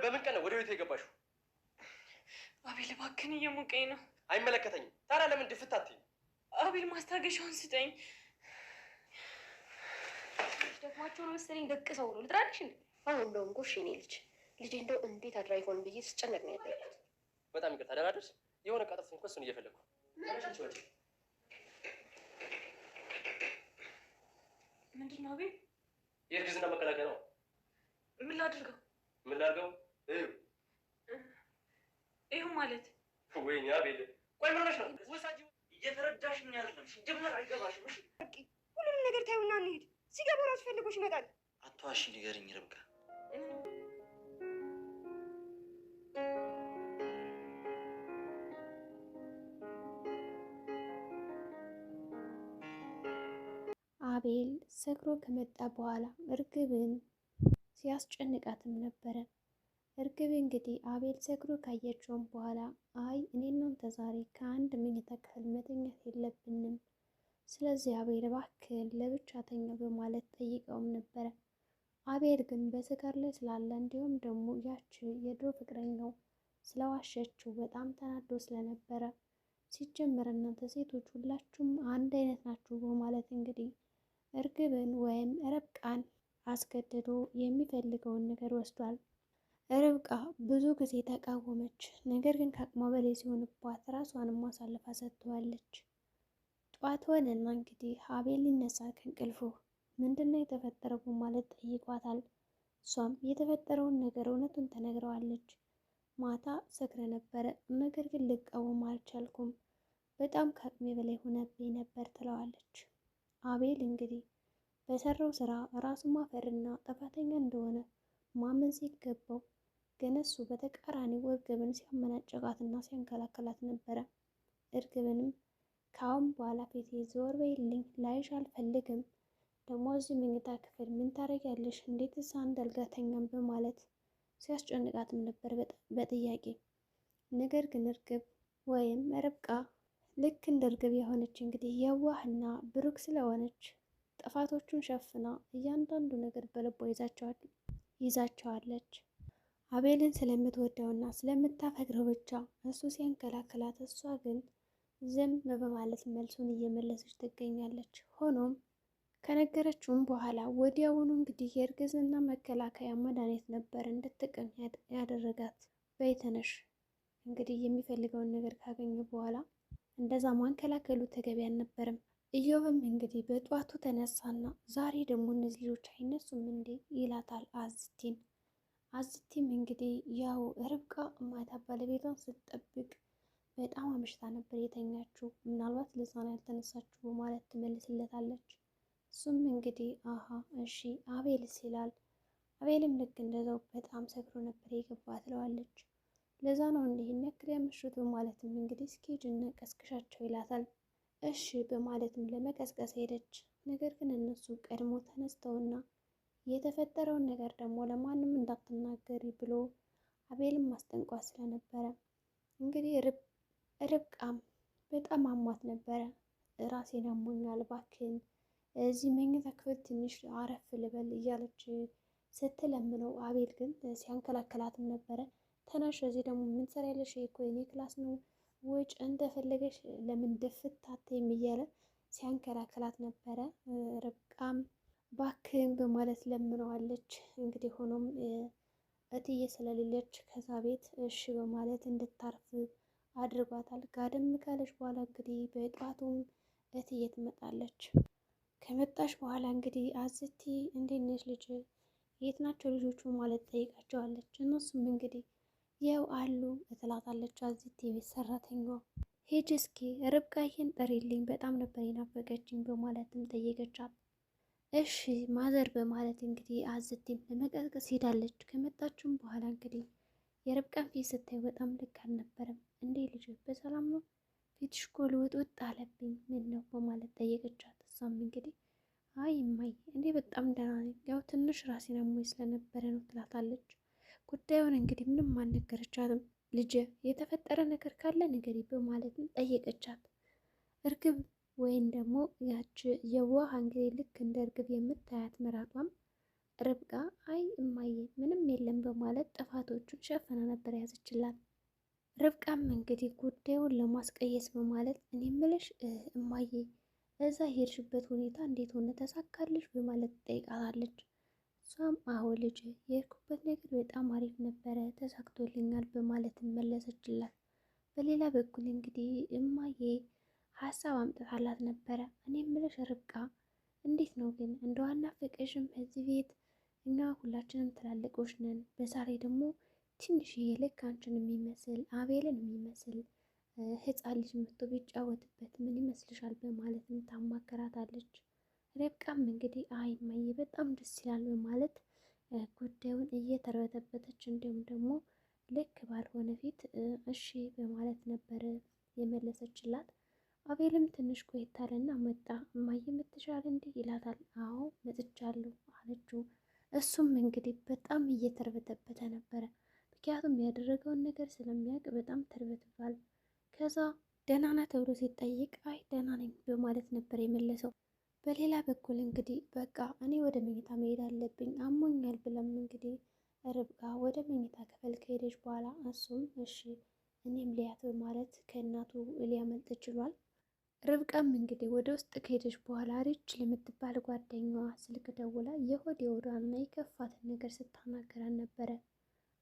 በምን ቀን ነው ወደ ቤት የገባሽው? አቤል እባክህን እየሞቀኝ ነው። አይመለከተኝም። ታዲያ ለምን ድፍት አትይም? አቤል ማስታገሻውን ስጠኝ። ደክሟቸው ነው መሰለኝ ደቅሰው ነው ልጥራልሽ እንዴ? አሁን እንደውም ጎሽ የኔ ልጅ እንደው እንዴት አድራ ይሆን ብዬ ስጨነቅ ነው ያደረኩት። በጣም ይቅርታ ደራደርስ የሆነ ቃጠት እንኳን እሱን እየፈለኩ ምንድን ነው አቤል? የእርግዝና መከላከያ ነው። ምን ላድርገው? ምን ላድርገው? ይኸው ማለት ወይኔ አቤል ቆይ ምን ሆነሽ ነው? ወሳጅ እየተረዳሽኝ አይደለም። ሲጀመር አይገባሽም። እሺ ሁሉንም ነገር ታዩና እንሂድ። ሲገባ ራሱ ፈልጎሽ ይመጣል። አትዋሺ፣ ንገሪኝ ርብቃ። አቤል ሰክሮ ከመጣ በኋላ እርግብን ሲያስጨንቃትም ነበረ። እርግብ እንግዲህ አቤል ሰክሮ ካየችውም በኋላ አይ እኔ እናንተ ዛሬ ከአንድ መኝታ ክፍል መተኛት የለብንም፣ ስለዚህ አቤል እባክህን ለብቻ ተኛ በማለት ጠይቀውም ነበረ። አቤል ግን በስካር ላይ ስላለ እንዲሁም ደግሞ ያች የድሮ ፍቅረኛው ስለዋሸችው በጣም ተናዶ ስለነበረ ሲጀመር እናንተ ሴቶች ሁላችሁም አንድ አይነት ናችሁ በማለት እንግዲህ እርግብን ወይም ርብቃን አስገድዶ የሚፈልገውን ነገር ወስዷል። ርብቃ ብዙ ጊዜ ተቃወመች። ነገር ግን ከአቅሟ በላይ ሲሆንባት ራሷንም አሳልፋ ሰጥተዋለች። ጧት ሆነና እንግዲህ አቤል ይነሳል ከእንቅልፉ። ምንድነው የተፈጠረው በማለት ጠይቋታል። እሷም የተፈጠረውን ነገር እውነቱን ተነግረዋለች። ማታ ሰክረ ነበረ፣ ነገር ግን ልቃወም አልቻልኩም፣ በጣም ከአቅሜ በላይ ሆነብኝ ነበር ትለዋለች። አቤል እንግዲህ በሰራው ስራ ራሱ ማፈርና ጥፋተኛ እንደሆነ ማመን ሲገባው ግን እሱ በተቃራኒው እርግብን ሲያመናጨቃትና ሲያንከላከላት ነበረ። እርግብንም ከአሁን በኋላ ፊቴ ዞር በይልኝ፣ ላይሽ አልፈልግም፣ ደግሞ እዚህ መኝታ ክፍል ምን ታደርጊያለሽ? እንዴትስ አንድ አልጋ ተኛም? በማለት ሲያስጨንቃትም ነበር በጥያቄ። ነገር ግን እርግብ ወይም ርብቃ ልክ እንደ እርግብ የሆነች እንግዲህ የዋህና ብሩክ ስለሆነች ጥፋቶቹን ሸፍና እያንዳንዱ ነገር በልቧ ይዛቸዋለች። አቤልን ስለምትወደውና ስለምታፈቅረው ብቻ እሱ ሲያንከላክላት፣ እሷ ግን ዝም በማለት መልሱን እየመለሰች ትገኛለች። ሆኖም ከነገረችውም በኋላ ወዲያውኑ እንግዲህ የእርግዝና መከላከያ መድኃኒት ነበር እንድትቀም ያደረጋት። በይተነሽ እንግዲህ የሚፈልገውን ነገር ካገኘ በኋላ እንደዛ ማንከላከሉ ተገቢ አልነበረም። ኢዮብም እንግዲህ በጧቱ ተነሳና ዛሬ ደግሞ እነዚህ ልጆች አይነሱም እንዴ ይላታል አዝቲን። አዝቲም እንግዲህ ያው ርብቃ ማታ ባለቤቷን ስትጠብቅ በጣም አምሽታ ነበር የተኛችው፣ ምናልባት ለዛ ነው ያልተነሳችው በማለት ትመልስለታለች። እሱም እንግዲህ አሀ እሺ አቤልስ ይላል። አቤልም ልክ እንደዛው በጣም ሰክሮ ነበር የገባ ትለዋለች። ለዛ ነው እንዲህ ነክር ያመሹት በማለትም እንግዲህ እስኪጅና ቀስቅሻቸው ይላታል። እሺ በማለትም ለመቀስቀስ ሄደች። ነገር ግን እነሱ ቀድሞ ተነስተውና የተፈጠረውን ነገር ደግሞ ለማንም እንዳትናገሪ ብሎ አቤልም ማስጠንቋት ስለነበረ እንግዲህ ርብቃም በጣም አሟት ነበረ። ራሴን አሞኛል እባክህን እዚህ መኝታ ክፍል ትንሽ አረፍ ልበል እያለች ስትለምነው፣ አቤል ግን ሲያንከላከላትም ነበረ። ተነሽ፣ እዚህ ደግሞ ምን ትሰሪያለሽ? እኮ የኔ ክላስ ነው፣ ውጭ እንደፈለገሽ ለምን ድፍት እያለ ሲያንከላከላት ነበረ። ርብቃም ባክህን በማለት ለምነዋለች። እንግዲህ ሆኖም እትዬ ስለሌለች ከዛ ቤት እሺ በማለት እንድታርፍ አድርጓታል። ጋደም ካለች በኋላ እንግዲህ በጧቱም እትዬ ትመጣለች። ከመጣች በኋላ እንግዲህ አዝቲ እንዴት ነሽ ልጅ፣ የት ናቸው ልጆቹ ማለት ጠይቃቸዋለች። እነሱም እንግዲህ ያው አሉ እትላታለች አዝቲ ቤት ሰራተኛዋ። ሂጅ እስኪ ርብቃዬን ጠሪልኝ በጣም ነበር የናፈቀችኝ በማለትም ጠየቀቻት። እሺ ማዘር በማለት እንግዲህ አዝቲም ለመቀስቀስ ሄዳለች። ከመጣችም በኋላ እንግዲህ የርብቃን ፊት ስታይ በጣም ልክ አልነበረም። እንዴ ልጅ በሰላም ነው? ፊትሽ እኮ ልውጥውጥ አለብኝ፣ ምን ነው በማለት ጠየቀቻት። እሷም እንግዲህ አይ እማዬ እኔ በጣም ደህና ነኝ፣ ያው ትንሽ ራሴን አሞኝ ስለነበረ ነው ትላታለች። ጉዳዩን እንግዲህ ምንም አልነገረቻትም። ልጅ የተፈጠረ ነገር ካለ ንገሪ በማለትም ጠየቀቻት። እርግብ ወይም ደግሞ ያች የዋህ እንግዲህ ልክ እንደ እርግብ የምታያት ምራቷም ርብቃ አይ እማዬ ምንም የለም በማለት ጥፋቶቹን ሸፍና ነበር ያዘችላት። ርብቃም እንግዲህ ጉዳዩን ለማስቀየስ በማለት እኔ ምልሽ እማዬ እዛ ሄድሽበት ሁኔታ እንዴት ሆነ ተሳካልሽ? በማለት ትጠይቃታለች። እሷም አዎ ልጅ የሄድኩበት ነገር በጣም አሪፍ ነበረ ተሳክቶልኛል በማለት መለሰችላት። በሌላ በኩል እንግዲህ እማዬ ሀሳብ አምጥታላት ነበረ። እኔ ምልሽ ርብቃ እንዴት ነው ግን እንደው አናፈቀሽም? እዚህ ቤት እኛ ሁላችንም ትላልቆች ነን። በዛ ላይ ደግሞ ትንሽዬ ልክ አንቺን የሚመስል አቤልን የሚመስል ህፃን ልጅ መጥቶ ቢጫወትበት ምን ይመስልሻል? በማለትም ታማከራታለች። ርብቃም እንግዲህ አይ እማዬ በጣም ደስ ይላል በማለት ጉዳዩን እየተርበተበተች እንዲሁም ደግሞ ልክ ባልሆነ ፊት እሺ በማለት ነበረ የመለሰችላት። አቤልም ትንሽ ቆየት አለና መጣ። እማዬ መጥተሻል እንዲህ ይላታል። አዎ መጥቻለሁ አለችው። እሱም እንግዲህ በጣም እየተርበተበተ ነበረ። ምክንያቱም ያደረገውን ነገር ስለሚያውቅ በጣም ተርበትቧል። ከዛ ደህና ነህ ተብሎ ሲጠይቅ አይ ደህና ነኝ በማለት ነበር የመለሰው። በሌላ በኩል እንግዲህ በቃ እኔ ወደ መኝታ መሄድ አለብኝ አሞኛል ብለም እንግዲህ ርብቃ ወደ መኝታ ክፍል ከሄደች በኋላ እሱም እሺ እኔም ሊያት በማለት ከእናቱ ሊያመልጥ ችሏል። ርብቃም እንግዲህ ወደ ውስጥ ከሄደች በኋላ ሪች ለምትባል ጓደኛዋ ስልክ ደውላ የሆድ የወዷንና የከፋትን ነገር ስታናገራን ነበረ።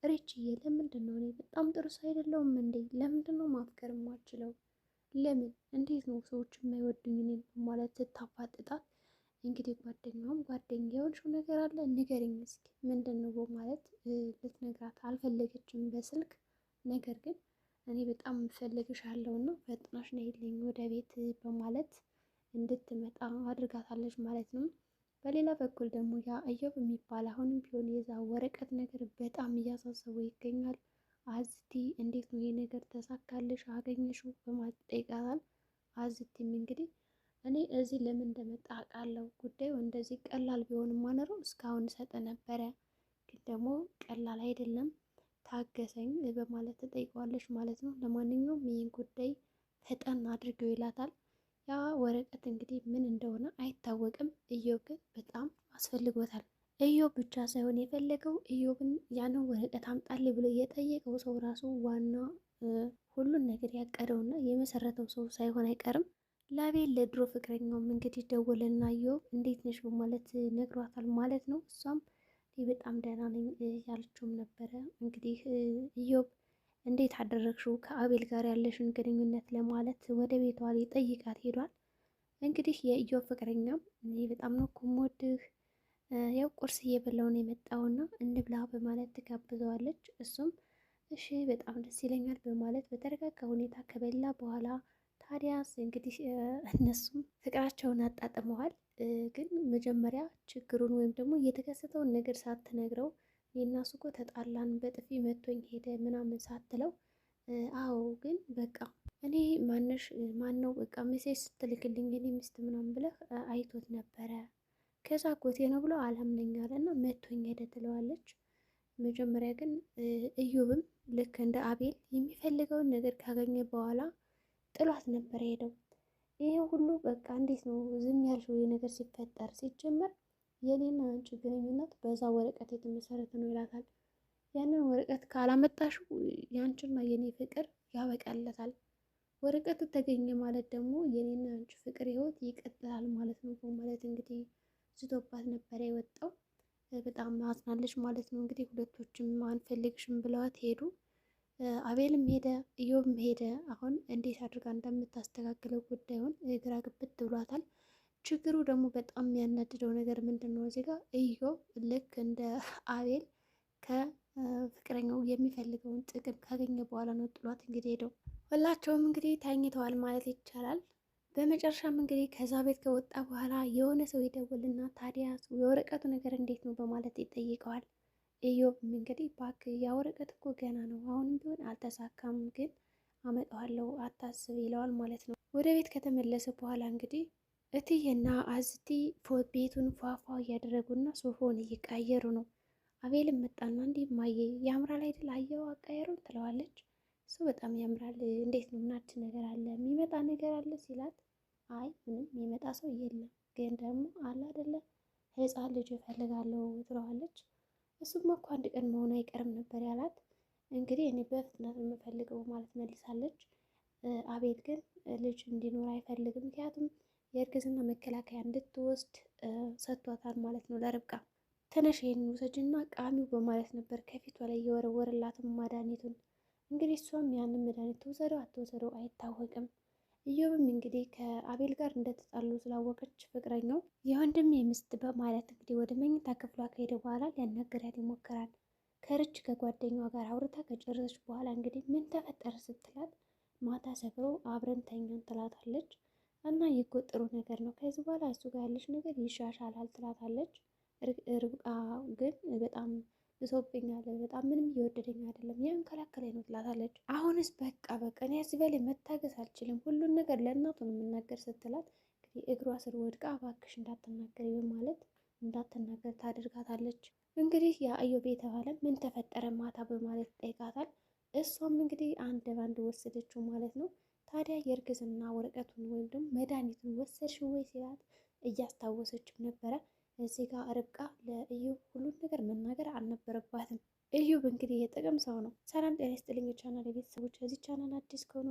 ሪችዬ ለምንድን ነው እኔ በጣም ጥሩ ሰው አይደለሁም እንዴ? ለምንድን ነው ማፍቀር የማልችለው? ለምን እንዴት ነው ሰዎች የማይወዱኝ እኔን? በማለት ስታፋጥጣት እንግዲህ ጓደኛውም ጓደኛ የሆንሽው ነገር አለ ንገሪኝ እስኪ ምንድን ነው በማለት ልትነግራት አልፈለገችም በስልክ ነገር ግን እኔ በጣም እፈልግሻለሁ እና ፈጥነሽ ነይልኝ ወደ ቤት በማለት እንድትመጣ አድርጋታለች ማለት ነው። በሌላ በኩል ደግሞ ያ እዮብ የሚባል አሁንም ቢሆን የዛ ወረቀት ነገር በጣም እያሳሰበው ይገኛል። አዝቲ እንዴት ነው ይሄ ነገር ተሳካልሽ አገኘሽው? በማለት ጠይቃታል። አዝቲም እንግዲህ እኔ እዚህ ለምን እንደመጣ አውቃለሁ። ጉዳዩ እንደዚህ ቀላል ቢሆንም ማኖረው እስካሁን ሰጠ ነበረ፣ ግን ደግሞ ቀላል አይደለም ታገሰኝ በማለት ትጠይቀዋለች ማለት ነው። ለማንኛውም ይህን ጉዳይ ፈጠን አድርገው ይላታል። ያ ወረቀት እንግዲህ ምን እንደሆነ አይታወቅም። እዮብ ግን በጣም አስፈልጎታል። እዮብ ብቻ ሳይሆን የፈለገው እዮብን ያንን ወረቀት አምጣልኝ ብሎ የጠየቀው ሰው ራሱ ዋና ሁሉን ነገር ያቀደውና የመሰረተው ሰው ሳይሆን አይቀርም። ለአቤል ለድሮ ፍቅረኛውም እንግዲህ ደወለና እዮብ እንዴት ነሽ በማለት ነግሯታል ማለት ነው። እሷም በጣም ደህና ነኝ ያለችውም ነበረ። እንግዲህ እዮብ እንዴት አደረግሽው ከአቤል ጋር ያለሽን ግንኙነት ለማለት ወደ ቤቷ ሊጠይቃት ሄዷል። እንግዲህ የእዮብ ፍቅረኛም እኔ በጣም ነው እኮ የምወድህ ያው ቁርስ እየበላው ነው የመጣውና እንብላ በማለት ትጋብዘዋለች። እሱም እሺ በጣም ደስ ይለኛል በማለት በተረጋጋ ሁኔታ ከበላ በኋላ ታዲያስ እንግዲህ እነሱም ፍቅራቸውን አጣጥመዋል። ግን መጀመሪያ ችግሩን ወይም ደግሞ የተከሰተውን ነገር ሳትነግረው የእናሱ እኮ ተጣላን በጥፊ መቶኝ ሄደ ምናምን ሳትለው አዎ ግን በቃ እኔ ማነው በቃ ሜሴጅ ስትልክልኝ እኔ ሚስት ምናምን ብለህ አይቶት ነበረ ከዛ ጎቴ ነው ብሎ አላምነኛል እና መቶኝ ሄደ ትለዋለች። መጀመሪያ ግን እዮብም ልክ እንደ አቤል የሚፈልገውን ነገር ካገኘ በኋላ ጥሏት ነበር ሄደው። ይሄ ሁሉ በቃ እንዴት ነው ዝም ያልሽው ነገር ሲፈጠር? ሲጀመር የኔና አንቺ ግንኙነት በዛ ወረቀት የተመሰረተ ነው ይላታል። ያንን ወረቀት ካላመጣሽው የአንቺና የኔ ፍቅር ያበቃለታል። ወረቀቱ ተገኘ ማለት ደግሞ የኔና አንቺ ፍቅር ህይወት ይቀጥላል ማለት ነው በማለት እንግዲህ ዝቶባት ነበረ የወጣው። በጣም አዝናለች ማለት ነው። እንግዲህ ሁለቶችም አንፈልግሽም ብለዋት ሄዱ። አቤልም ሄደ፣ እዮብም ሄደ። አሁን እንዴት አድርጋ እንደምታስተካክለው ጉዳዩን ግራ ግብት ብሏታል። ችግሩ ደግሞ በጣም የሚያናድደው ነገር ምንድን ነው? እዚህ ጋር እዮብ ልክ እንደ አቤል ከፍቅረኛው የሚፈልገውን ጥቅም ካገኘ በኋላ ነው ጥሏት እንግዲህ ሄደው። ሁላቸውም እንግዲህ ተኝተዋል ማለት ይቻላል። በመጨረሻም እንግዲህ ከዛ ቤት ከወጣ በኋላ የሆነ ሰው ይደውልና ታዲያ የወረቀቱ ነገር እንዴት ነው በማለት ይጠይቀዋል። እዮብም እንግዲህ እባክህ ያ ወረቀት እኮ ገና ነው፣ አሁንም ቢሆን አልተሳካም፣ ግን አመጣዋለሁ አታስብ ይለዋል ማለት ነው። ወደ ቤት ከተመለሰ በኋላ እንግዲህ እትዬና አዝቲ ቤቱን ፏፏ እያደረጉና ሶፋውን እየቀያየሩ ነው። አቤልም መጣና እንዲህ ማየ ያምራል አይደል አየው አቀየሩን ትለዋለች። እሱ በጣም ያምራል፣ እንዴት ነው ምናች ነገር አለ የሚመጣ ነገር አለ ሲላት አይ ምንም የሚመጣ ሰው የለም፣ ግን ደግሞ አለ አይደለ ህፃን ልጅ እፈልጋለሁ ትለዋለች። እሱም እኮ አንድ ቀን መሆኑ አይቀርም ነበር ያላት። እንግዲህ እኔ በፍጥነት የምፈልገው ማለት መልሳለች። አቤል ግን ልጅ እንዲኖር አይፈልግም። ምክንያቱም የእርግዝና መከላከያ እንድትወስድ ሰጥቷታል ማለት ነው ለርብቃ። ተነሽ ይሄንን ውሰጅና ቃሚው በማለት ነበር ከፊቷ ላይ የወረወረላትም መድኃኒቱን። እንግዲህ እሷም ያንን መድኃኒት ትውሰደው አትወሰደው አይታወቅም። እዮብም እንግዲህ ከአቤል ጋር እንደተጣሉ ስላወቀች ፍቅረኛው የወንድሜ ሚስት በማለት እንግዲህ ወደ መኝታ ክፍሏ ከሄደ በኋላ ሊያናገራት ይሞክራል። ከርች ከጓደኛዋ ጋር አውርታ ከጨረሰች በኋላ እንግዲህ ምን ተፈጠረ ስትላት ማታ ሰክሮ አብረን ተኛን ትላታለች። እና ይህ ጥሩ ነገር ነው፣ ከዚህ በኋላ እሱ ጋር ያለች ነገር ይሻሻላል ትላታለች። ርብቃ ግን በጣም ብሶብኛል፣ በጣም ምንም እየወደደኝ አይደለም፣ ያንከላከለኝ ነው ትላታለች። አሁንስ በቃ እኔ እዚህ በላይ መታገስ አልችልም፣ ሁሉን ነገር ለእናቱ ነው የምናገር ስትላት እንግዲህ እግሯ ስር ወድቃ እባክሽ እንዳትናገሪ በማለት እንዳትናገር ታደርጋታለች። እንግዲህ የኢዮብ የተባለ ምን ተፈጠረ ማታ በማለት ጠይቃታል። እሷም እንግዲህ አንድ ባንድ ወሰደችው ማለት ነው። ታዲያ የእርግዝና ወረቀቱን ወይም ደግሞ መድኃኒቱን ወሰድሽው ወይ ሲላት እያስታወሰችም ነበረ። እዚህ ጋር ርብቃ ለኢዮብ ሁሉን ነገር መናገር አልነበረባትም። ኢዮብ እንግዲህ የጥቅም ሰው ነው። ሰላም ጤና ይስጥልኝ የቻናል ቤተሰቦች፣ እዚህ ቻናል አዲስ ከሆኑ